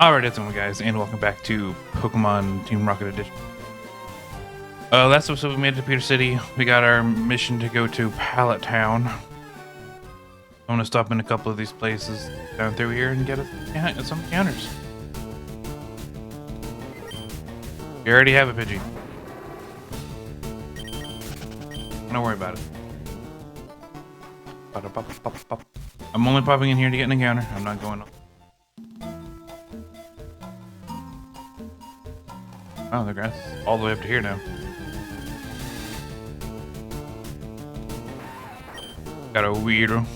Alright, it's going guys, and welcome back to Pokemon Team Rocket Edition. Last episode we made it to Peter City. We got our mission to go to Pallet Town. I'm gonna stop in a couple of these places down through here and get us some counters. You already have a Pidgey. Don't worry about it. I'm only popping in here to get an encounter. I'm not going up. Oh, the grass is all the way up to here now. Got a weirdo.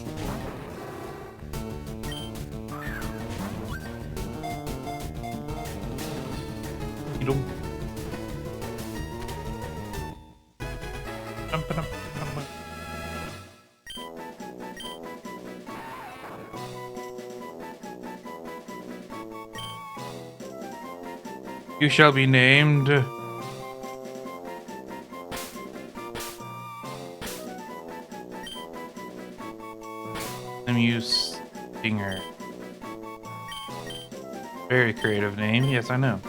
You shall be named Use Stinger. Very creative name. Yes, I know.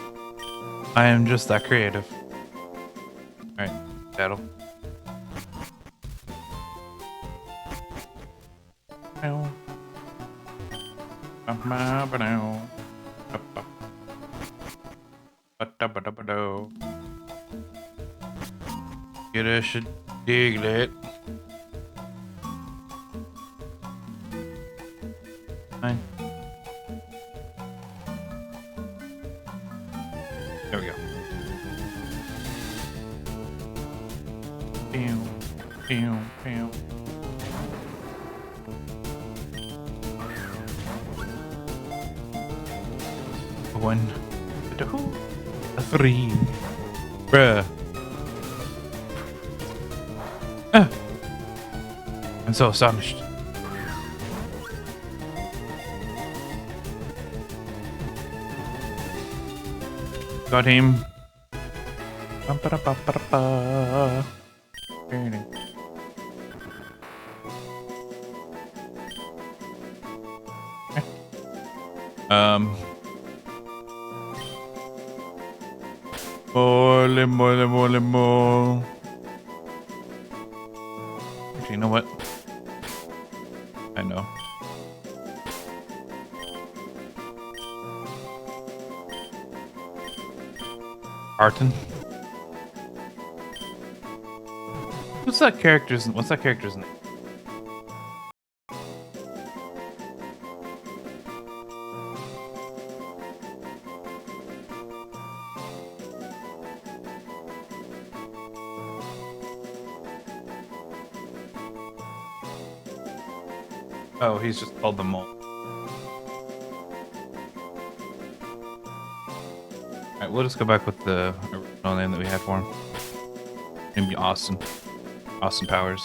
I am just that creative. Alright, battle. Get a Diglett. Fine. There we go. Bam, bam, bam. One, a two, a three. Bruh. I'm so astonished. Got him. Mole. Actually, you know what? I know. Arton. What's that character's name? Oh, he's just called the Mole. Alright, we'll just go back with the original name that we had for him. It's gonna be Austin. Austin Powers.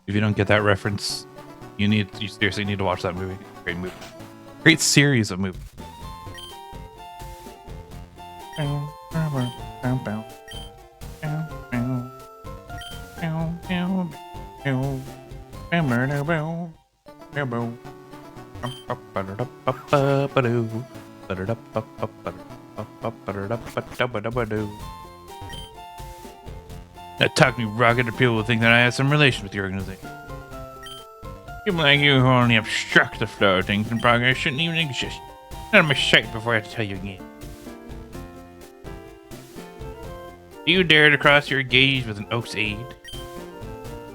If you don't get that reference, you seriously need to watch that movie. Great movie. Great series of movies. That talk me rocket, or people will think that I have some relation with the organization. People like you who only obstruct the flow of things in progress shouldn't even exist. Not on my sight before I have to tell you again. Do you dare to cross your gaze with an oak's aid?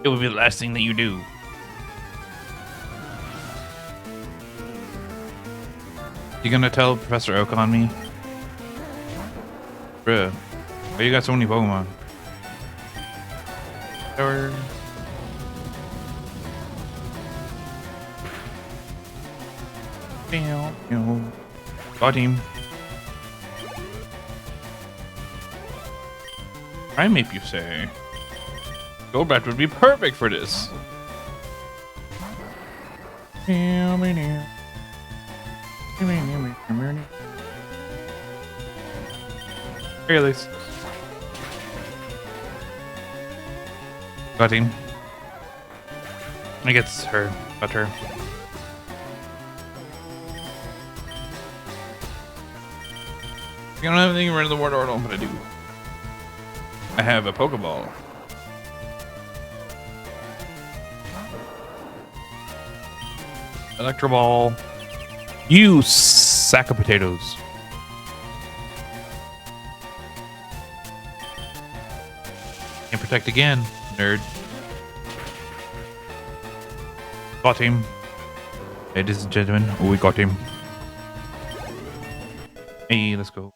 It will be the last thing that you do. You gonna tell Professor Oak on me? Bruh, why you got so many Pokemon? Or... Got him. Primeape, you say? Golbat would be perfect for this. Here, at least. Got him. I guess her. Got her. I don't have anything around the water, but I do. I have a Pokeball. Electro Ball. You sack of potatoes. Can't protect again, nerd. Got him. Ladies and gentlemen, we got him. Hey, let's go.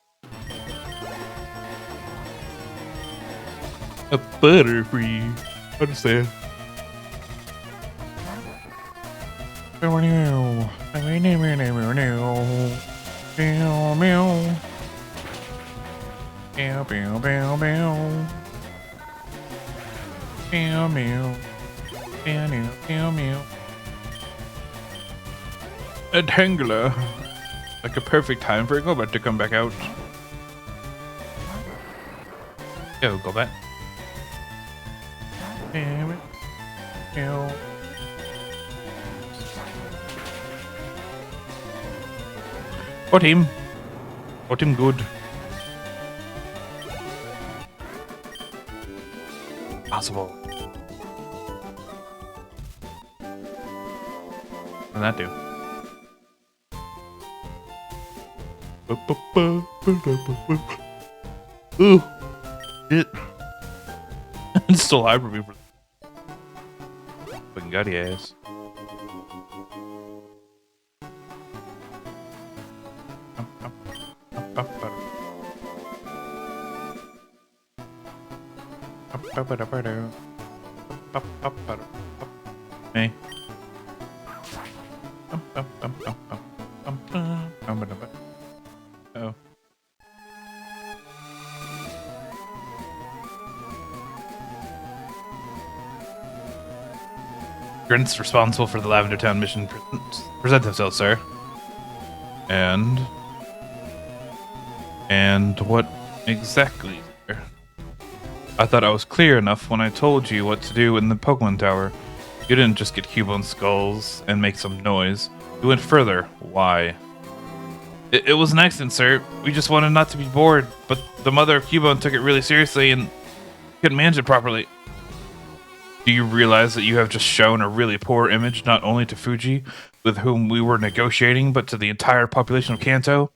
A Butterfree. Understand. A Tangler. Like a perfect time for a Golbat to come back out. Go, Golbat. Got him. Got him good. Possible. What did that do? Ooh. Shit. It's still high for me. Fucking got your ass. Hey. Oh. Grunts responsible for the Lavender Town mission present themselves, sir. And what exactly, sir? I thought I was clear enough when I told you what to do in the Pokemon Tower. You didn't just get Cubone skulls and make some noise. You went further. Why? It was an accident, sir. We just wanted not to be bored, but the mother of Cubone took it really seriously and couldn't manage it properly. Do you realize that you have just shown a really poor image not only to Fuji, with whom we were negotiating, but to the entire population of Kanto?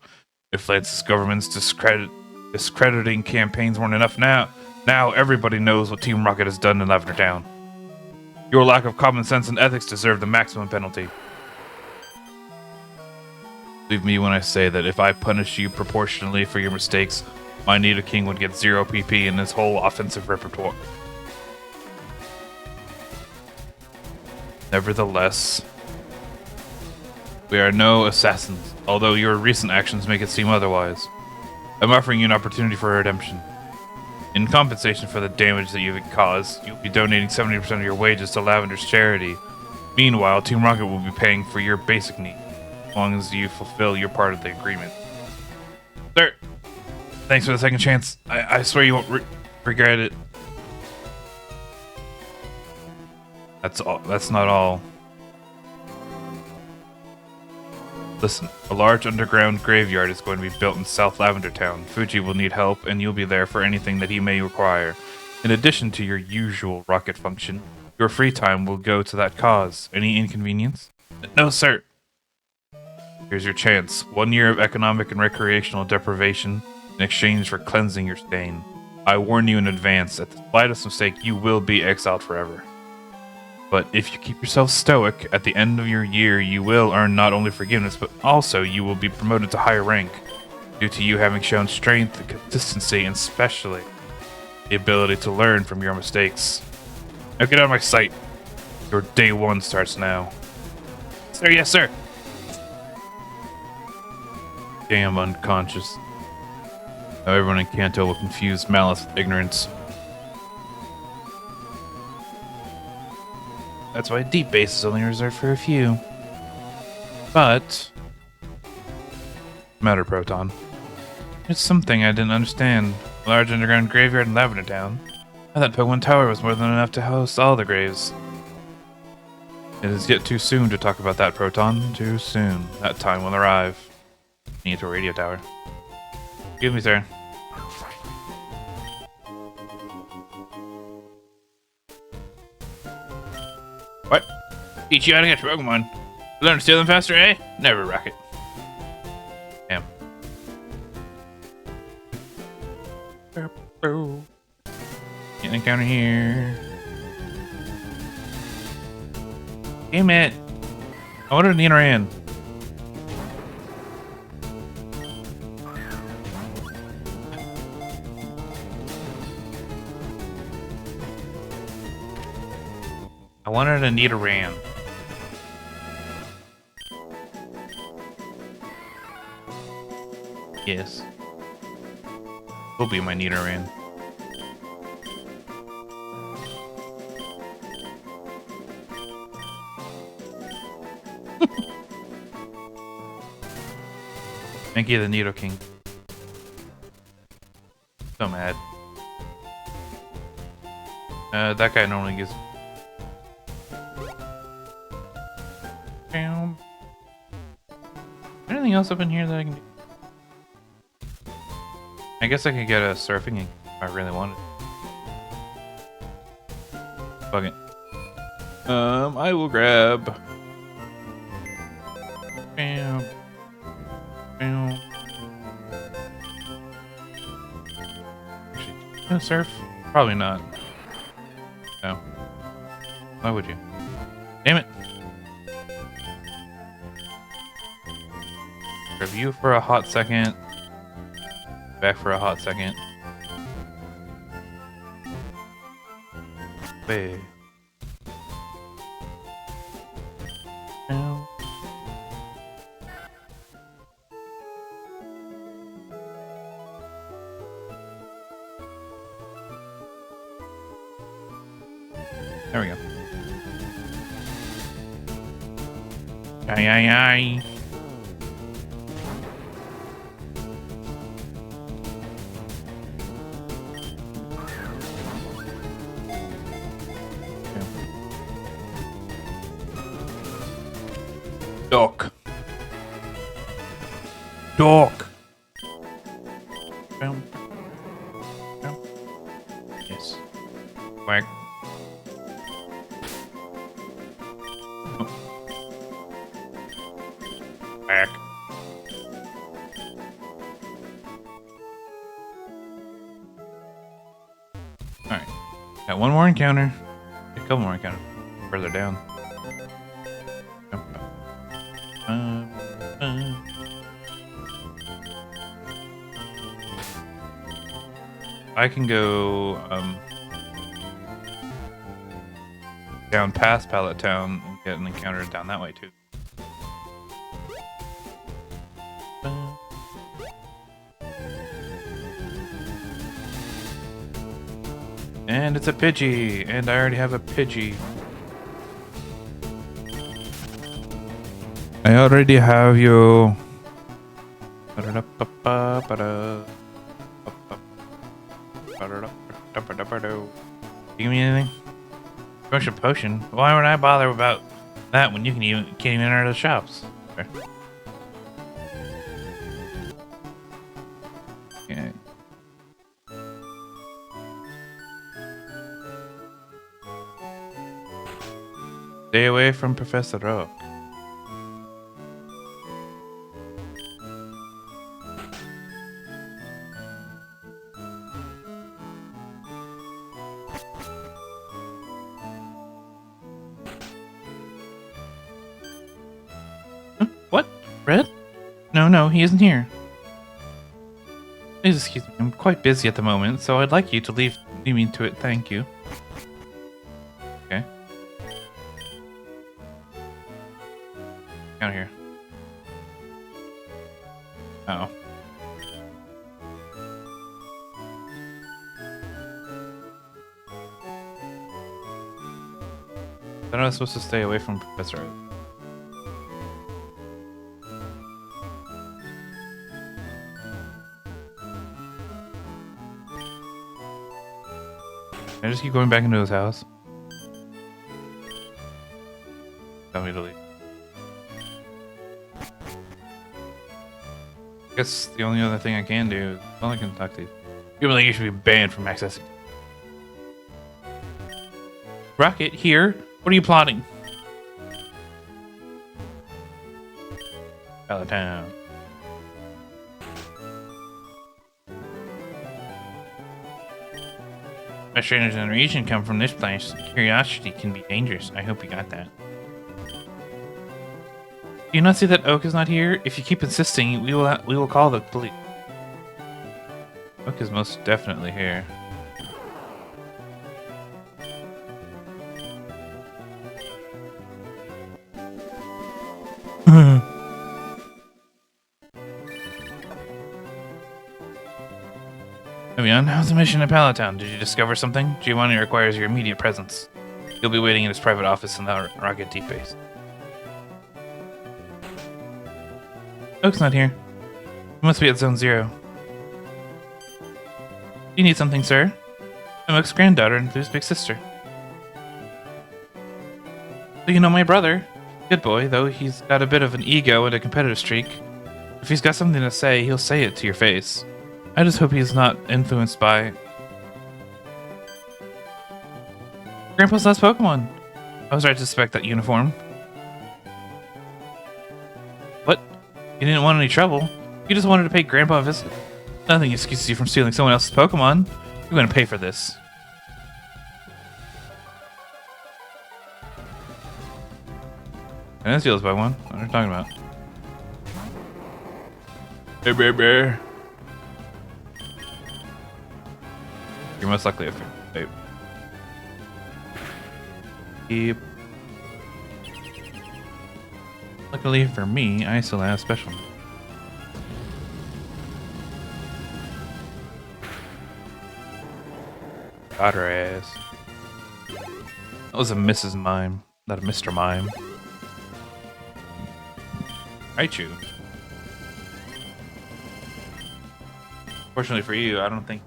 If Lance's government's discrediting campaigns weren't enough now everybody knows what Team Rocket has done in Lavender Town. Your lack of common sense and ethics deserve the maximum penalty. Believe me when I say that if I punish you proportionally for your mistakes, my Nidoking would get 0 PP in his whole offensive repertoire. Nevertheless, we are no assassins, although your recent actions make it seem otherwise. I'm offering you an opportunity for redemption. In compensation for the damage that you've caused, you'll be donating 70% of your wages to Lavender's charity. Meanwhile, Team Rocket will be paying for your basic needs, as long as you fulfill your part of the agreement. Sir, thanks for the second chance. I swear you won't regret it. That's all. That's not all. Listen, a large underground graveyard is going to be built in South Lavender Town. Fuji will need help, and you'll be there for anything that he may require. In addition to your usual rocket function, your free time will go to that cause. Any inconvenience? No, sir. Here's your chance. 1 year of economic and recreational deprivation in exchange for cleansing your stain. I warn you in advance, at the slightest mistake, you will be exiled forever. But if you keep yourself stoic, at the end of your year, you will earn not only forgiveness, but also you will be promoted to higher rank, due to you having shown strength and consistency, and especially the ability to learn from your mistakes. Now get out of my sight. Your day one starts now. Sir, yes, sir. Damn unconscious. Now everyone in Kanto will confuse malice with ignorance. That's why deep base is only reserved for a few. But Matter Proton. It's something I didn't understand. A large underground graveyard in Lavender Town. I thought Pokemon Tower was more than enough to house all the graves. It is yet too soon to talk about that, Proton. Too soon. That time will arrive. Need to a radio tower. Excuse me, sir. What? Teach you how to catch Pokemon. Learn to steal them faster, eh? Never, Rocket. Damn. Get an encounter here. Damn it. I wanted an Nidoran. I wanted a Nidoran. Yes. Will be my Nidoran. Thank you, the Nido King. So mad. That guy normally gives. Anything else up in here that I can do? I guess I could get a surfing if I really wanted. Fuck it. I will grab. Bam. Bam. Actually, gonna surf? Probably not. No. Why would you? Damn it. Review for a hot second. Back for a hot second. Wait. No. There we go. Aye, aye, aye. Doc. Doc. Boom. Boom. Yes. Quack. Oh. Quack. Alright. Got one more encounter. A couple more encounters further down. I can go down past Pallet Town and get an encounter down that way too. And it's a Pidgey, and I already have a Pidgey. I already have you. Give me anything? Promotion potion? Why would I bother about that when you can't even enter the shops? Okay. Stay away from Professor Oak. What? Red? No, he isn't here. Please excuse me, I'm quite busy at the moment, so I'd like you to leave me to it, thank you. Okay. Out here. Uh-oh. Then I was supposed to stay away from Professor Oak. I just keep going back into his house? Tell me to leave. I guess the only other thing I can do is I can talk to you. People think you should be banned from accessing. Rocket, here. What are you plotting? Out of town. My strangers in the region come from this place. Curiosity can be dangerous. I hope you got that. Do you not see that Oak is not here? If you keep insisting, we will call the police. Oak is most definitely here. Evian, how's the mission at Palatown? Did you discover something? Giovanni requires your immediate presence. He'll be waiting in his private office in the Rocket Deep Base. Oak's not here. He must be at Zone 0. You need something, sir? I'm Oak's granddaughter and Blue's big sister. So you know my brother? Good boy, though he's got a bit of an ego and a competitive streak. If he's got something to say, he'll say it to your face. I just hope he's not influenced by... Grandpa's last Pokemon! I was right to suspect that uniform. What? You didn't want any trouble? You just wanted to pay Grandpa a visit. Nothing excuses you from stealing someone else's Pokemon. You're gonna pay for this. And that steals by one. What are you talking about? Hey, baby. You're most likely a babe. Yep. Luckily for me, I still have special. Got her ass. That was a Mrs. Mime, not a Mr. Mime. Raichu. Fortunately for you, I don't think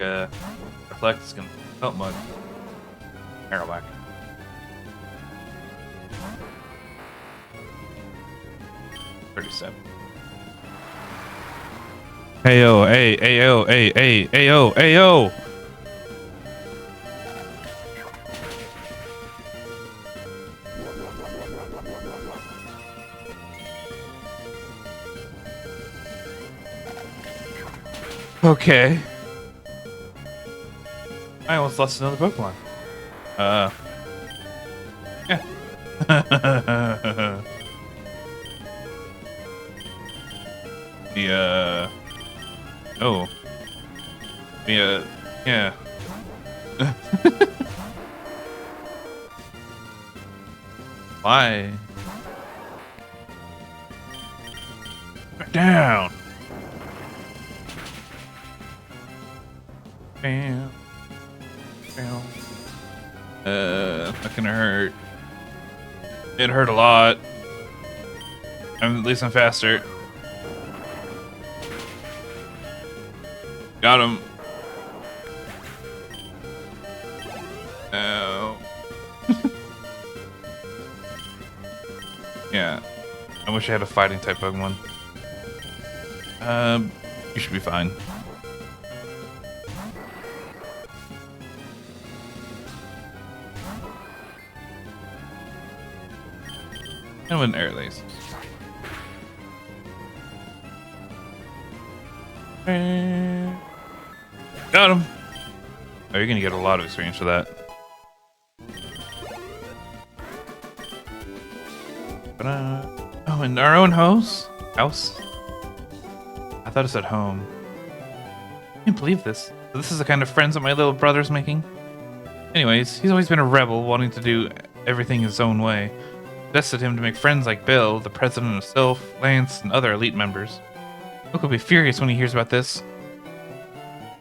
Reflect is gonna help much. Marowak. 37. Ayo, hey, ayo, hey, hey, ayo, ayo. Okay. I almost lost another Pokemon. Yeah. Oh. Yeah. Why? Back down. Bam. Bam. Not gonna hurt. It hurt a lot. At least I'm faster. Got him. Oh. Yeah. I wish I had a fighting type Pokemon. You should be fine. And with an air lace. Got him. Oh, you're gonna get a lot of experience for that. Oh, in our own house? I thought it said home. I can't believe this. This is the kind of friends that my little brother's making. Anyways, he's always been a rebel, wanting to do everything his own way. Bested him to make friends like Bill, the president of Sylph, Lance, and other elite members. Luke will be furious when he hears about this.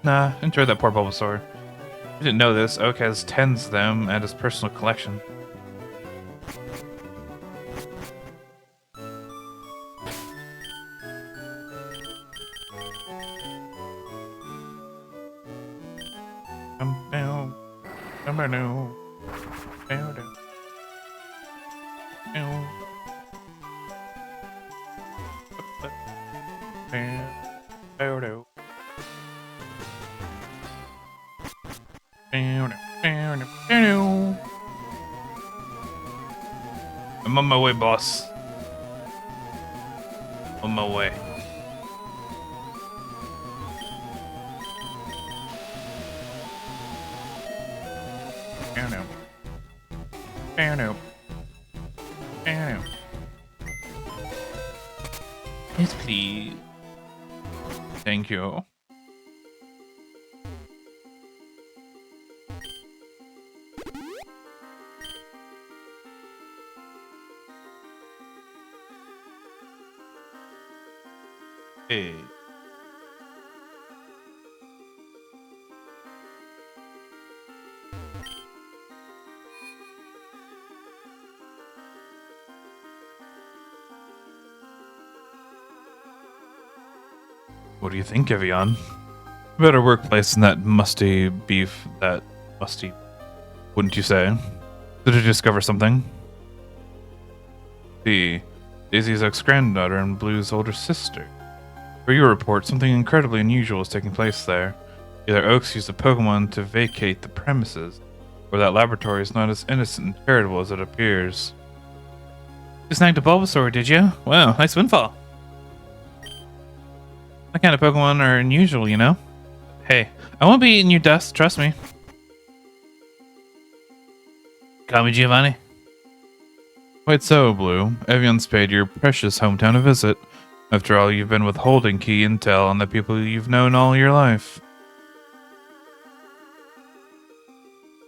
Nah, enjoy that poor Bulbasaur. You didn't know this, Oak has tens of them at his personal collection. Come down. I'm on my way, boss. On my way. Yes, please. Thank you. Hey. What do you think, Evian? Better workplace than that musty beef, that musty, wouldn't you say? Did you discover something? See, Daisy's ex-granddaughter and Blue's older sister. For your report, something incredibly unusual is taking place there. Either Oaks used a Pokemon to vacate the premises, or that laboratory is not as innocent and charitable as it appears. You snagged a Bulbasaur, did you? Wow, nice windfall. That kind of Pokemon are unusual, you know? Hey, I won't be eating your dust, trust me. Call me Giovanni. Quite so, Blue. Evian's paid your precious hometown a visit. After all, you've been withholding key intel on the people you've known all your life.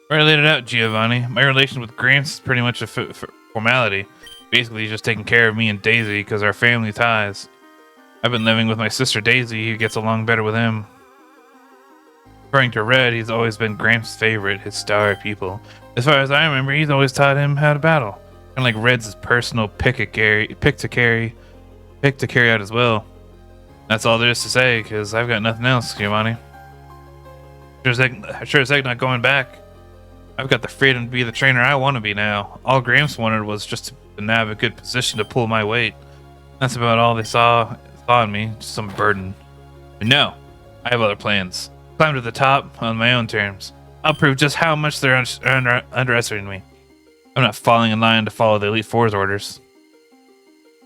Already laid it out, Giovanni. My relation with Gramps is pretty much a formality. Basically, he's just taking care of me and Daisy because our family ties. I've been living with my sister Daisy, who gets along better with him. According to Red, he's always been Gramps' favorite, his star pupil. As far as I remember, he's always taught him how to battle. Kind of like Red's personal pick to carry out as well. That's all there is to say, because I've got nothing else, Giovanni. Sure as heck not going back. I've got the freedom to be the trainer I want to be now. All Gramps wanted was just to nab a good position to pull my weight. That's about all they saw in me, just some burden. But no, I have other plans. Climb to the top on my own terms. I'll prove just how much they're underestimating me. I'm not falling in line to follow the Elite Four's orders.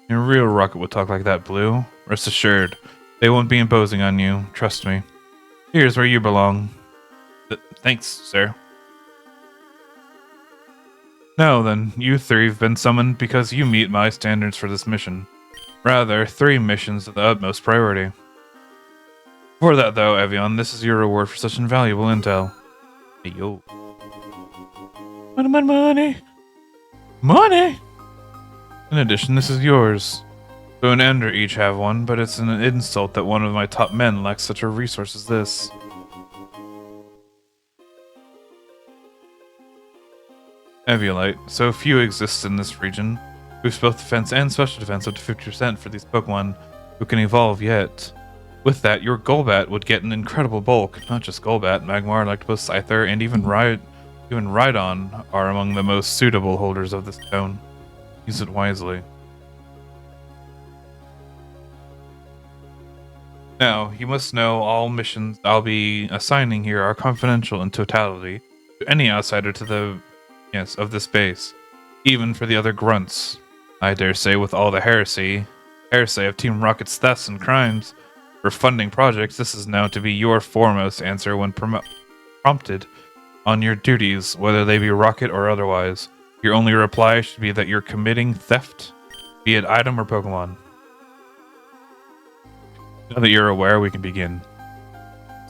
A real Rocket would talk like that, Blue. Rest assured, they won't be imposing on you. Trust me. Here's where you belong. Thanks, sir. Now then, you three have been summoned because you meet my standards for this mission. Rather, 3 missions of the utmost priority. For that, though, Evian, this is your reward for such invaluable intel. Hey, yo. Money! Money! In addition, this is yours. Boo and Ender each have one, but it's an insult that one of my top men lacks such a resource as this. Eviolite, so few exist in this region. Boosts both defense and special defense up to 50% for these Pokemon who can evolve yet. With that, your Golbat would get an incredible bulk. Not just Golbat, Magmar, Electabuzz, Scyther, and even Rhydon are among the most suitable holders of this stone. Use it wisely. Now, you must know all missions I'll be assigning here are confidential in totality to any outsider of this base, even for the other grunts. I dare say with all the heresy of Team Rocket's thefts and crimes for funding projects, this is now to be your foremost answer when prompted on your duties, whether they be Rocket or otherwise. Your only reply should be that you're committing theft, be it item or Pokemon. Now that you're aware, we can begin.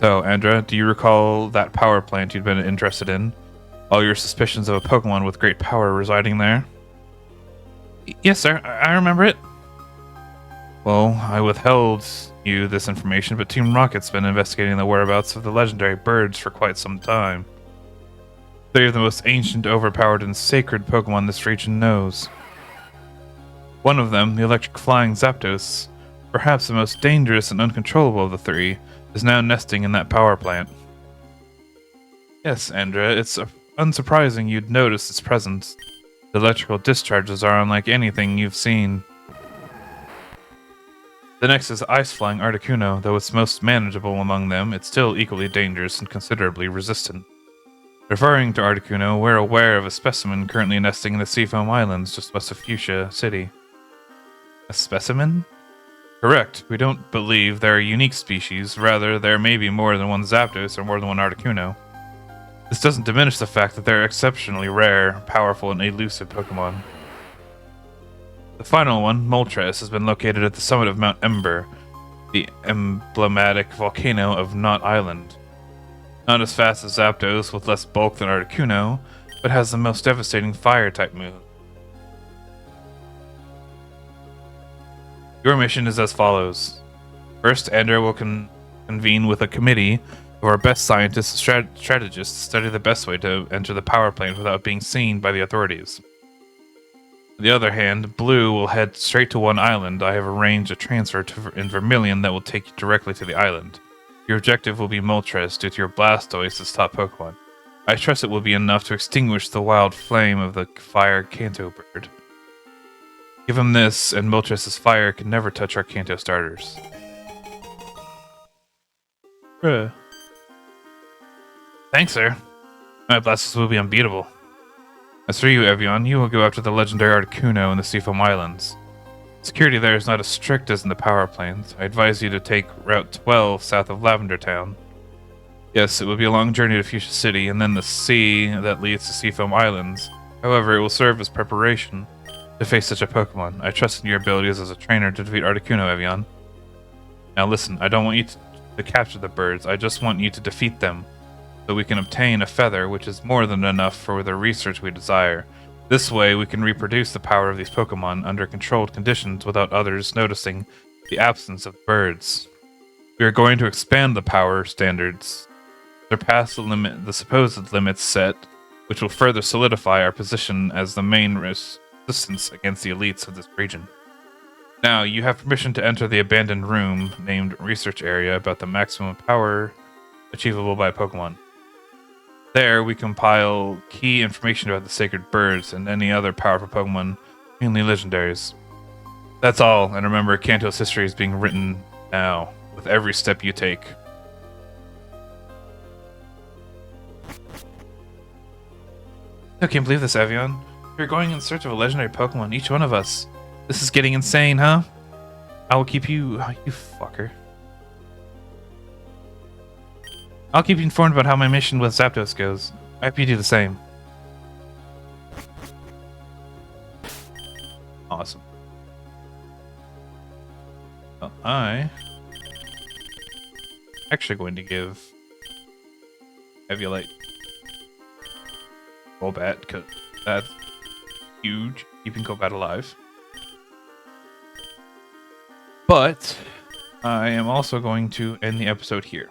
So, Andra, do you recall that power plant you'd been interested in? All your suspicions of a Pokemon with great power residing there? Yes, sir. I remember it. Well, I withheld you this information, but Team Rocket's been investigating the whereabouts of the legendary birds for quite some time. They are the most ancient, overpowered, and sacred Pokemon this region knows. One of them, the electric flying Zapdos, perhaps the most dangerous and uncontrollable of the 3, is now nesting in that power plant. Yes, Andra, it's unsurprising you'd notice its presence. The electrical discharges are unlike anything you've seen. The next is ice-flying Articuno. Though it's most manageable among them, it's still equally dangerous and considerably resistant. Referring to Articuno, we're aware of a specimen currently nesting in the Seafoam Islands just west of Fuchsia City. A specimen? Correct. We don't believe they're a unique species. Rather, there may be more than one Zapdos or more than one Articuno. This doesn't diminish the fact that they're exceptionally rare, powerful, and elusive Pokemon. The final one, Moltres, has been located at the summit of Mount Ember, the emblematic volcano of Knot Island. Not as fast as Zapdos, with less bulk than Articuno, but has the most devastating fire-type move. Your mission is as follows. First, Andrew will convene with a committee of our best scientists and strategists to study the best way to enter the power plant without being seen by the authorities. On the other hand, Blue will head straight to one island. I have arranged a transfer in Vermilion that will take you directly to the island. Your objective will be Moltres due to your Blastoise as top Pokemon. I trust it will be enough to extinguish the wild flame of the fire Kanto bird. Give him this, and Moltres' fire can never touch our Kanto starters. Bruh. Thanks, sir. My Blastoise will be unbeatable. As for you, Evian, you will go after the legendary Articuno in the Seafoam Islands. Security there is not as strict as in the power plains. I advise you to take Route 12 south of Lavender Town. Yes, it will be a long journey to Fuchsia City, and then the sea that leads to Seafoam Islands. However, it will serve as preparation to face such a Pokemon. I trust in your abilities as a trainer to defeat Articuno, Evian. Now listen, I don't want you to capture the birds, I just want you to defeat them, so we can obtain a feather, which is more than enough for the research we desire. This way, we can reproduce the power of these Pokemon under controlled conditions without others noticing the absence of birds. We are going to expand the power standards, surpass the supposed limits set, which will further solidify our position as the main resistance against the elites of this region. Now, you have permission to enter the abandoned room named Research Area about the maximum power achievable by a Pokemon. There, we compile key information about the sacred birds and any other powerful Pokemon, mainly legendaries. That's all, and remember, Kanto's history is being written now, with every step you take. I can't believe this, Evian. We're going in search of a legendary Pokemon, each one of us. This is getting insane, huh? I will keep you... Oh, you fucker. I'll keep you informed about how my mission with Zapdos goes. I hope you do the same. Awesome. Well, I'm actually going to give Eviolite Golbat, because that's huge, keeping Golbat alive. But I am also going to end the episode here.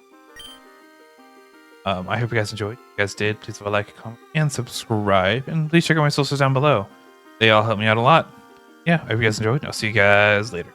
I hope you guys enjoyed. If you guys did, please leave a like, comment, and subscribe. And please check out my socials down below. They all help me out a lot. Yeah, I hope you guys enjoyed. I'll see you guys later.